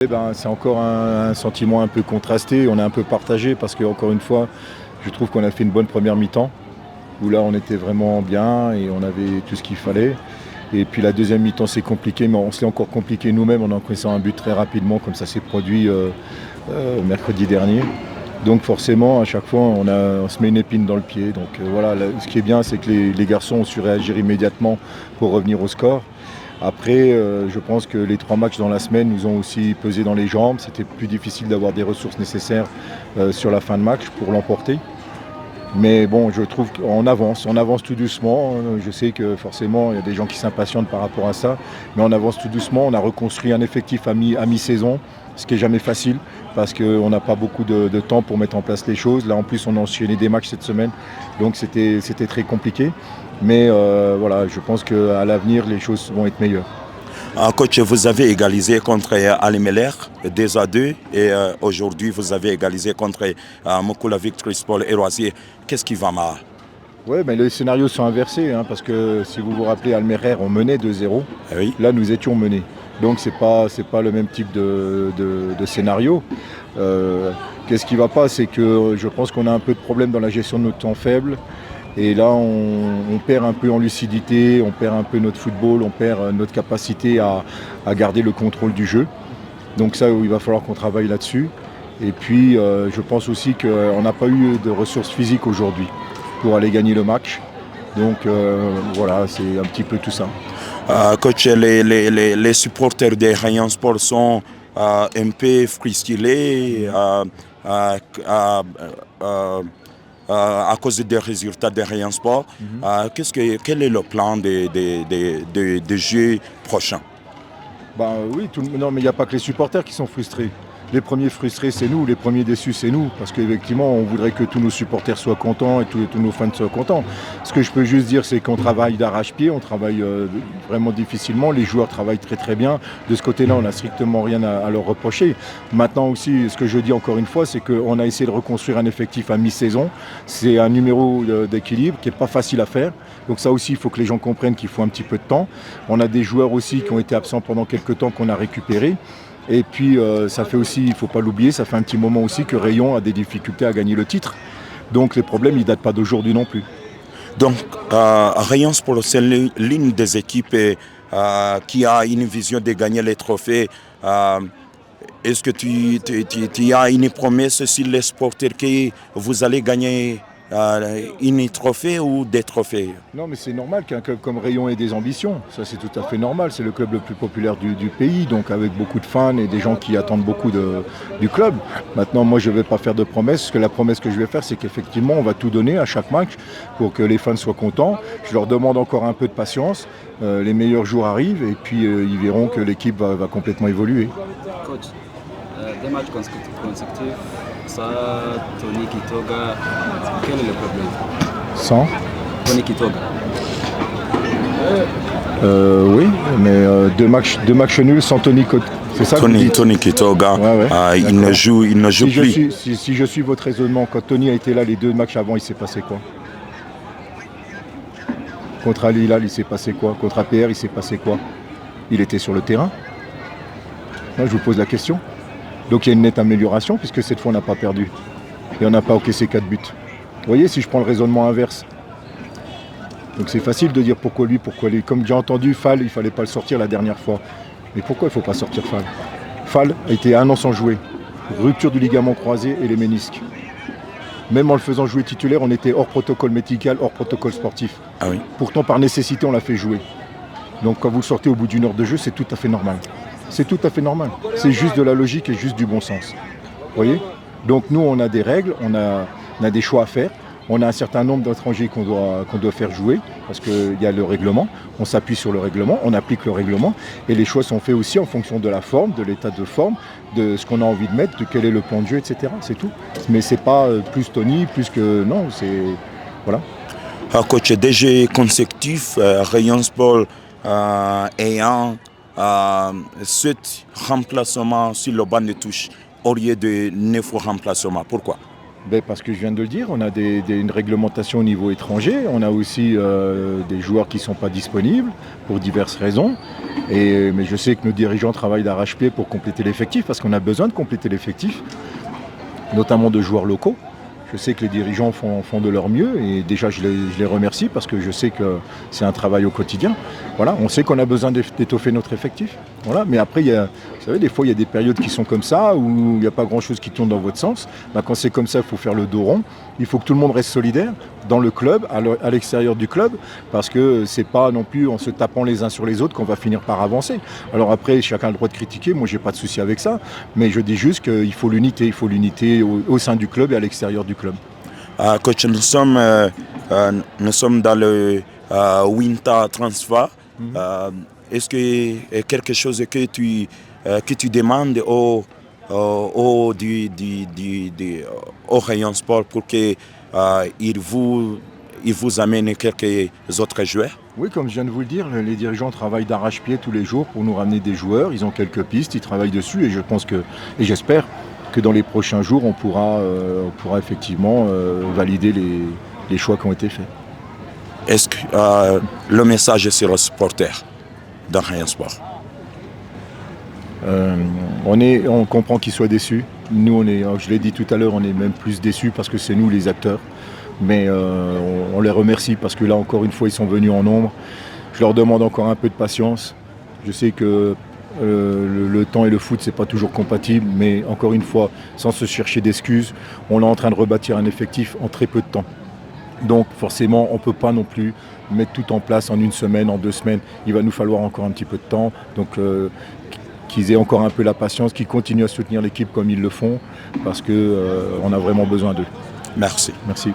Eh ben, c'est encore un sentiment un peu contrasté, on est un peu partagé parce que encore une fois, je trouve qu'on a fait une bonne première mi-temps, où là on était vraiment bien et on avait tout ce qu'il fallait. Et puis la deuxième mi-temps c'est compliqué, mais on se l'est encore compliqué nous-mêmes en encaissant un but très rapidement comme ça s'est produit mercredi dernier. Donc forcément à chaque fois on se met une épine dans le pied. Donc voilà, ce qui est bien c'est que les garçons ont su réagir immédiatement pour revenir au score. Après, je pense que les 3 matchs dans la semaine nous ont aussi pesé dans les jambes. C'était plus difficile d'avoir des ressources nécessaires sur la fin de match pour l'emporter. Mais bon, je trouve qu'on on avance tout doucement. Je sais que forcément, il y a des gens qui s'impatientent par rapport à ça. Mais on avance tout doucement. On a reconstruit un effectif à mi-saison, ce qui n'est jamais facile parce qu'on n'a pas beaucoup de temps pour mettre en place les choses. Là, en plus, on a enchaîné des matchs cette semaine. Donc, c'était très compliqué. Mais voilà, je pense qu'à l'avenir, les choses vont être meilleures. Coach, vous avez égalisé contre Alimeler 2-2 et aujourd'hui vous avez égalisé contre Mukula Victory Sport et Roisier. Qu'est-ce qui va mal? Oui, mais les scénarios sont inversés, hein, parce que si vous vous rappelez, Almerer, on menait 2-0. Ah oui. Là, nous étions menés. Donc, c'est pas le même type de scénario. Qu'est-ce qui ne va pas? C'est que je pense qu'on a un peu de problème dans la gestion de notre temps faible. Et là, on perd un peu en lucidité, on perd un peu notre football, on perd notre capacité à garder le contrôle du jeu. Donc ça, il va falloir qu'on travaille là-dessus. Et puis, je pense aussi qu'on n'a pas eu de ressources physiques aujourd'hui pour aller gagner le match. Donc voilà, c'est un petit peu tout ça. Coach, les supporters des Rayon Sport sont un peu frustrés à cause des résultats des Rayon Sport. Quel est le plan de jeu prochain? Bah oui, non, mais il n'y a pas que les supporters qui sont frustrés. Les premiers frustrés, c'est nous, les premiers déçus, c'est nous. Parce qu'effectivement, on voudrait que tous nos supporters soient contents et tous nos fans soient contents. Ce que je peux juste dire, c'est qu'on travaille d'arrache-pied, on travaille vraiment difficilement. Les joueurs travaillent très très bien. De ce côté-là, on n'a strictement rien à leur reprocher. Maintenant aussi, ce que je dis encore une fois, c'est qu'on a essayé de reconstruire un effectif à mi-saison. C'est un numéro d'équilibre qui n'est pas facile à faire. Donc ça aussi, il faut que les gens comprennent qu'il faut un petit peu de temps. On a des joueurs aussi qui ont été absents pendant quelques temps qu'on a récupérés. Et puis ça fait aussi, il ne faut pas l'oublier, ça fait un petit moment aussi que Rayon a des difficultés à gagner le titre. Donc les problèmes, ils ne datent pas d'aujourd'hui non plus. Donc Rayon Sport, c'est l'une des équipes qui a une vision de gagner les trophées. Est-ce que tu as une promesse sur les sportifs que vous allez gagner une trophée ou des trophées? Non, mais c'est normal qu'un club comme Rayon ait des ambitions. Ça, c'est tout à fait normal. C'est le club le plus populaire du pays, donc avec beaucoup de fans et des gens qui attendent beaucoup du club. Maintenant, moi, je ne vais pas faire de promesses. Parce que la promesse que je vais faire, c'est qu'effectivement, on va tout donner à chaque match pour que les fans soient contents. Je leur demande encore un peu de patience. Les meilleurs jours arrivent et puis ils verront que l'équipe va complètement évoluer. Coach, des matchs consécutifs, ça, Tony Kitoga, quel est le problème? Sans Tony Kitoga. Oui, mais deux matchs nuls sans Tony Kitoga. C'est ça Tony Kitoga, ouais, il ne joue plus. Si je suis votre raisonnement, quand Tony a été là les 2 matchs avant, il s'est passé quoi? Contre Al Hilal, il s'est passé quoi? Contre APR, il s'est passé quoi? Il était sur le terrain? Moi, je vous pose la question. Donc il y a une nette amélioration puisque cette fois on n'a pas perdu. Et on n'a pas encaissé 4 buts. Vous voyez, si je prends le raisonnement inverse. Donc c'est facile de dire pourquoi lui, pourquoi lui. Comme j'ai entendu Fall, il ne fallait pas le sortir la dernière fois. Mais pourquoi il ne faut pas sortir Fall? Fall a été 1 an sans jouer. Rupture du ligament croisé et les ménisques. Même en le faisant jouer titulaire, on était hors protocole médical, hors protocole sportif. Ah oui. Pourtant, par nécessité, on l'a fait jouer. Donc quand vous le sortez au bout d'1 heure de jeu, c'est tout à fait normal. C'est tout à fait normal. C'est juste de la logique et juste du bon sens. Vous voyez? Donc nous, on a des règles, on a des choix à faire. On a un certain nombre d'étrangers qu'on doit faire jouer, parce qu'il y a le règlement. On s'appuie sur le règlement, on applique le règlement. Et les choix sont faits aussi en fonction de la forme, de l'état de forme, de ce qu'on a envie de mettre, de quel est le plan de jeu, etc. C'est tout. Mais c'est pas plus Tony, plus que... Non, c'est... Voilà. Coach, des jeux consécutifs, Rayon Sport ayant 7 remplacements sur le banc de touche au lieu de 9 remplacements. Pourquoi? Parce que je viens de le dire, on a une réglementation au niveau étranger, on a aussi des joueurs qui ne sont pas disponibles pour diverses raisons. Mais je sais que nos dirigeants travaillent d'arrache-pied pour compléter l'effectif, parce qu'on a besoin de compléter l'effectif, notamment de joueurs locaux. Je sais que les dirigeants font de leur mieux et déjà je les remercie parce que je sais que c'est un travail au quotidien. Voilà, on sait qu'on a besoin d'étoffer notre effectif. Voilà, mais après, vous savez, des fois il y a des périodes qui sont comme ça où il n'y a pas grand-chose qui tourne dans votre sens. Quand c'est comme ça, il faut faire le dos rond. Il faut que tout le monde reste solidaire dans le club, à l'extérieur du club, parce que c'est pas non plus en se tapant les uns sur les autres qu'on va finir par avancer. Alors après, chacun a le droit de critiquer, moi j'ai pas de souci avec ça, mais je dis juste qu'il faut l'unité, au sein du club et à l'extérieur du club. Coach, nous sommes dans le winter transfer. Est-ce que quelque chose que tu demandes au Rayon Sport pour qu'il vous amène quelques autres joueurs? Oui, comme je viens de vous le dire, les dirigeants travaillent d'arrache-pied tous les jours pour nous ramener des joueurs. Ils ont quelques pistes, ils travaillent dessus et j'espère que dans les prochains jours, on pourra effectivement valider les choix qui ont été faits. Est-ce que le message est sur le supporter dans Rayon Sport? On comprend qu'ils soient déçus. Nous, je l'ai dit tout à l'heure, on est même plus déçus parce que c'est nous les acteurs. Mais on les remercie parce que là, encore une fois, ils sont venus en nombre. Je leur demande encore un peu de patience. Je sais que le temps et le foot, c'est pas toujours compatible, mais encore une fois, sans se chercher d'excuses, on est en train de rebâtir un effectif en très peu de temps. Donc forcément, on ne peut pas non plus mettre tout en place en une semaine, en 2 semaines. Il va nous falloir encore un petit peu de temps. Donc qu'ils aient encore un peu la patience, qu'ils continuent à soutenir l'équipe comme ils le font, parce qu'on a vraiment besoin d'eux. Merci. Merci.